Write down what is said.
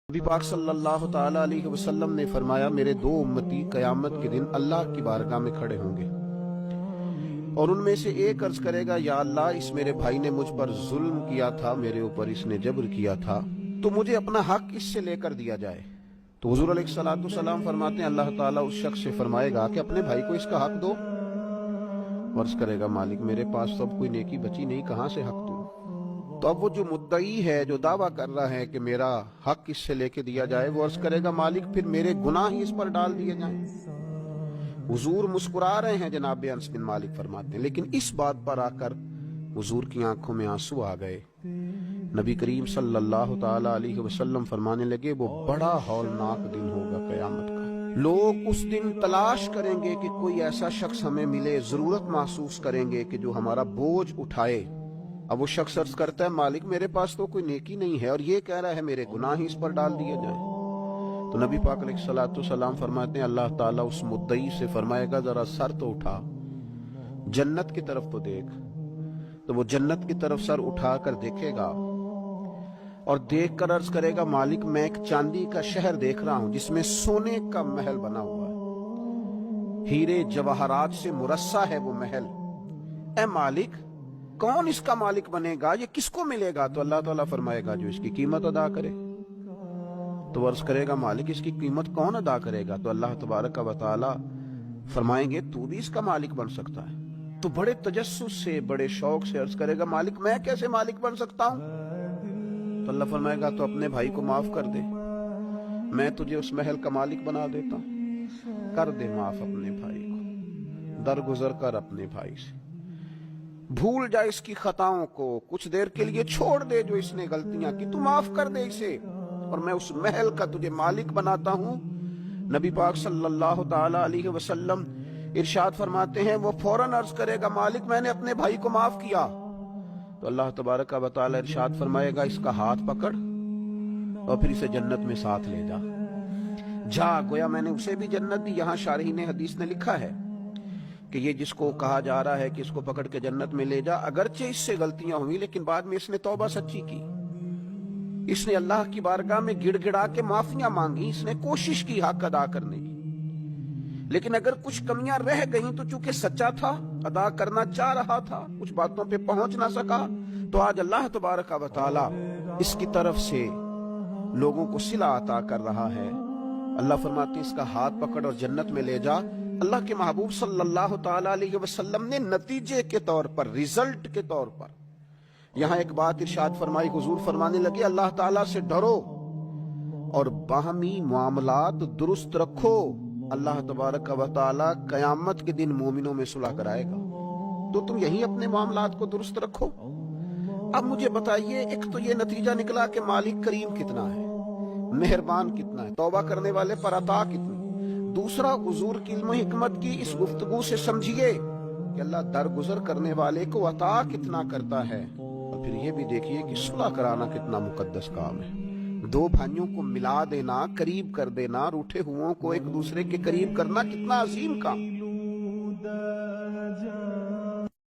نبی پاک صلی اللہ تعالی علیہ وسلم نے فرمایا میرے دو امتی قیامت کے دن اللہ کی بارگاہ میں کھڑے ہوں گے اور ان میں سے ایک عرض کرے گا یا اللہ اس میرے بھائی نے مجھ پر ظلم کیا تھا، میرے اوپر اس نے جبر کیا تھا، تو مجھے اپنا حق اس سے لے کر دیا جائے۔ تو حضور علیہ الصلوۃ والسلام فرماتے ہیں اللہ تعالیٰ اس شخص سے فرمائے گا کہ اپنے بھائی کو اس کا حق دو۔ عرض کرے گا مالک میرے پاس تو اب کوئی نیکی بچی نہیں، کہاں سے حق دوں؟ تو اب وہ جو مدعی ہے، جو دعویٰ کر رہا ہے کہ میرا حق اس سے لے کے دیا جائے، وہ عرض کرے گا مالک پھر میرے گناہ ہی اس پر ڈال دیے جائیں۔ حضور مسکرا رہے ہیں، جناب انس بن مالک فرماتے ہیں، لیکن اس بات پر آ کر حضور کی آنکھوں میں آنسو آ گئے۔ نبی کریم صلی اللہ تعالی علیہ وسلم فرمانے لگے وہ بڑا ہولناک دن ہوگا قیامت کا۔ لوگ اس دن تلاش کریں گے کہ کوئی ایسا شخص ہمیں ملے، ضرورت محسوس کریں گے کہ جو ہمارا بوجھ اٹھائے۔ اب وہ شخص عرض کرتا ہے مالک میرے پاس تو کوئی نیکی نہیں ہے اور یہ کہہ رہا ہے میرے گناہ ہی اس پر ڈال دیے جائیں۔ تو نبی پاک علیہ الصلوۃ والسلام فرماتے ہیں اللہ تعالیٰ اس مدعی سے فرمائے گا ذرا سر تو اٹھا، جنت کی طرف تو دیکھ۔ تو وہ جنت کی طرف سر اٹھا کر دیکھے گا اور دیکھ کر عرض کرے گا مالک میں ایک چاندی کا شہر دیکھ رہا ہوں جس میں سونے کا محل بنا ہوا ہے، ہیرے جواہرات سے مرصع ہے وہ محل۔ اے مالک کون اس کا مالک بنے گا، یہ کس کو ملے گا؟ تو اللہ تعالیٰ فرمائے گا جو اس کی قیمت ادا کرے۔ تو عرض کرے گا مالک اس کی قیمت کون ادا کرے گا؟ تو اللہ تبارک و تعالیٰ فرمائیں گے تو بھی اس کا مالک بن سکتا ہے۔ تو بڑے تجسس سے، بڑے شوق سے عرض کرے گا مالک میں کیسے مالک بن سکتا ہوں؟ تو اللہ فرمائے گا تو اپنے بھائی کو معاف کر دے، میں تجھے اس محل کا مالک بنا دیتا ہوں۔ کر دے معاف اپنے بھائی کو، درگزر کر اپنے بھائی سے، بھول جا اس کی خطاؤں کو، کچھ دیر کے لیے چھوڑ دے جو اس نے غلطیاں کی، تو معاف کر دے اسے اور میں اس محل کا تجھے مالک بناتا ہوں۔ نبی پاک صلی اللہ تعالی علیہ وسلم ارشاد فرماتے ہیں وہ فوراً عرض کرے گا مالک میں نے اپنے بھائی کو معاف کیا۔ تو اللہ تبارک و تعالی ارشاد فرمائے گا اس کا ہاتھ پکڑ اور پھر اسے جنت میں ساتھ لے جا۔ جا گویا میں نے اسے بھی جنت دی۔ یہاں شارحین حدیث نے لکھا ہے کہ یہ جس کو کہا جا رہا ہے کہ اس کو پکڑ کے جنت میں لے جا، اگرچہ اس سے غلطیاں ہوئی لیکن بعد میں اس نے توبہ سچی کی، اس نے اللہ کی بارگاہ میں گڑ گڑا کے معافیاں مانگی، اس نے کوشش کی حق ادا کرنے کی، لیکن اگر کچھ کمیاں رہ گئیں تو چونکہ سچا تھا، ادا کرنا چاہ رہا تھا، کچھ باتوں پہ پہنچ نہ سکا، تو آج اللہ تبارک و تعالی اس کی طرف سے لوگوں کو صلہ عطا کر رہا ہے۔ اللہ فرماتے ہیں اس کا ہاتھ پکڑ اور جنت میں لے جا۔ اللہ کے محبوب صلی اللہ تعالی علیہ وسلم نے نتیجے کے طور پر، ریزلٹ کے طور پر یہاں ایک بات ارشاد فرمائی، حضور فرمانے لگے اللہ تعالیٰ سے ڈرو اور باہمی معاملات درست رکھو، اللہ تبارک و تعالیٰ قیامت کے دن مومنوں میں صلح کرائے گا، تو تم یہی اپنے معاملات کو درست رکھو۔ اب مجھے بتائیے، ایک تو یہ نتیجہ نکلا کہ مالک کریم کتنا ہے، مہربان کتنا ہے، توبہ کرنے والے پر عطا کتنی۔ دوسرا حضور کی علم و حکمت کی اس گفتگو سے سمجھیے کہ اللہ درگزر کرنے والے کو عطا کتنا کرتا ہے، اور پھر یہ بھی دیکھیے کہ صلح کرانا کتنا مقدس کام ہے۔ دو بھائیوں کو ملا دینا، قریب کر دینا، روٹھے ہوں کو ایک دوسرے کے قریب کرنا کتنا عظیم کام۔